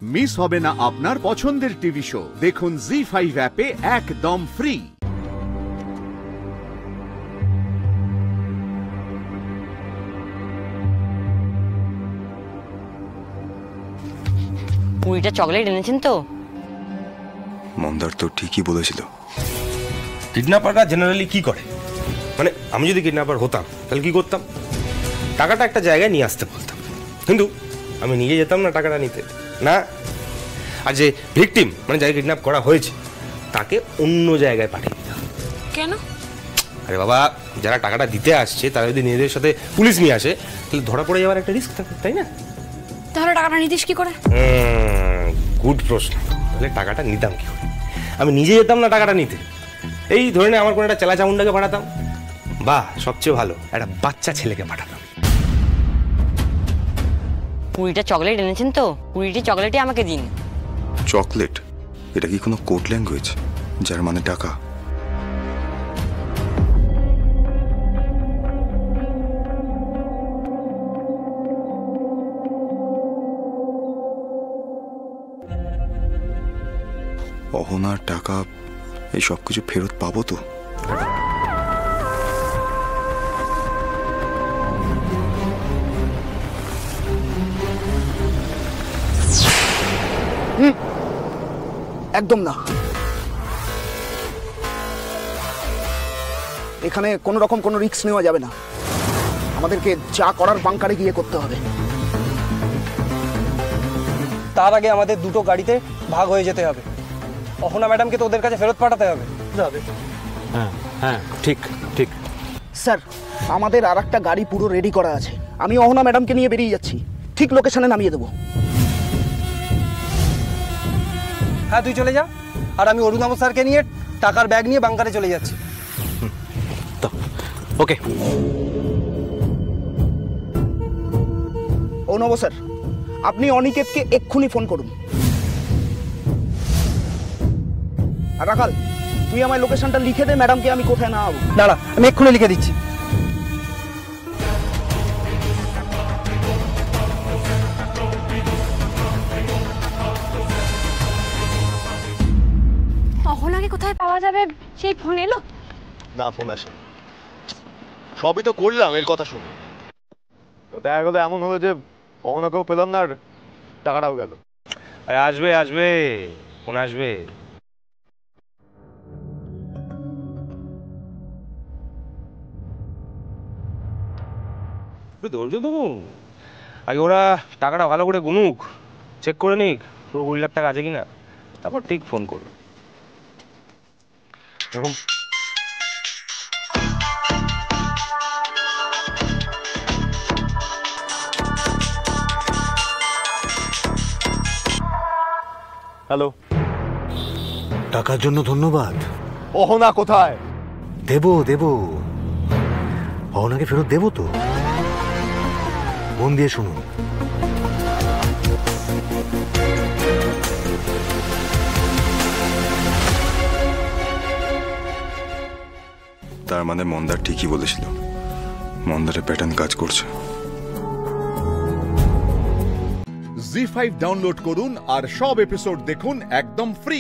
Miss হবে না আপনার পছন্দের টিভি শো। দেখুন জি5 অ্যাপে একদম ফ্রি। কুড়িটা চকলেট এনেছেন তো? মন্দার তো ঠিকই বলেছিল। কিডন্যাপাররা জেনারেলি কি করে, মানে আমি যদি কিডন্যাপার হতাম তাহলে কি করতাম? টাকাটা একটা জায়গায় নিয়ে আসতে বলতাম, কিন্তু আমি নিজে যেতাম না টাকাটা নিতে, না। আর যে ভিকটিম, মানে যাকে কিডন্যাপ করা হয়েছে, তাকে অন্য জায়গায় পাঠিয়ে দিতাম। কেন? আরে বাবা, যারা টাকাটা দিতে আসছে তারা যদি নিজেদের সাথে পুলিশ নিয়ে আসে তাহলে ধরা পড়ে যাওয়ার একটা রিস্ক থাকে, তাই না? তাহলে টাকাটা নিতিস কি করে? গুড প্রশ্ন। তাহলে টাকাটা নিতাম কি করে? আমি নিজে যেতাম না টাকাটা নিতে, এই ধরে নে আমার কোনো একটা চেলা চামুন্ডাকে পাঠাতাম, বা সবচেয়ে ভালো একটা বাচ্চা ছেলেকে পাঠাতাম। 20টা চকলেট এনেছেন তো? 20টি চকলেটই আমাকে দিন। চকলেট? এটা কি কোনো কোড ল্যাঙ্গুয়েজ যার মানে টাকা? অহনার টাকা, এই সব কিছু ফেরত পাবো তো? একদম না। এখানে কোনো রকম কোনো রিস্ক নেওয়া যাবে না। আমাদেরকে যা করার বাংকারে গিয়ে করতে হবে। তার আগে আমাদের দুটো গাড়িতে ভাগ হয়ে যেতে হবে। অহনা ম্যাডামকে তো ওদের কাছে ফেরত পাঠাতে হবে। হ্যাঁ হ্যাঁ, ঠিক ঠিক। স্যার, আমাদের আর একটা গাড়ি পুরো রেডি করা আছে। আমি অহনা ম্যাডামকে নিয়ে বেরিয়ে যাচ্ছি, ঠিক লোকেশনে নামিয়ে দেবো। হ্যাঁ, তুই চলে যা, আর আমি অরুণাভ স্যারকে নিয়ে টাকার ব্যাগ নিয়ে বাংকারে চলে যাচ্ছি। ওকে। অরুণাভ স্যার, আপনি অনিকেতকে এক্ষুনি ফোন করুন। আর রাখাল, তুই আমার লোকেশনটা লিখে দে, ম্যাডামকে আমি কোথায় না হবো। না না, আমি এক্ষুনি লিখে দিচ্ছি। অহনাকে কোথায় পাওয়া যাবে সেই ফোন এলো না? ফোন আসে, সবই তো করলাম এর কথা শুনে। দেখা গেলো এমন হলো যে অহনাকেও পেলাম না আর টাকাটাও গেল। আসবে আসবে, ফোন আসবে। ধৈর্য ধরুন, আগে ওরা টাকাটা ভালো করে গুনুক, চেক করে নিক পুরো 20 লাখ টাকা আছে কিনা, তারপর ঠিক ফোন করুন। এরকম হ্যালো, টাকার জন্য ধন্যবাদ। অহনা কোথায়? দেব দেব, অহনাকে ফেরত দেব তো। মন দিয়ে শুনুন। তার মানে মন্দার ঠিকই বলেছিল, মন্দারের প্যাটার্ন কাজ করছে। জি5 ডাউনলোড করুন আর সব এপিসোড দেখুন একদম ফ্রি।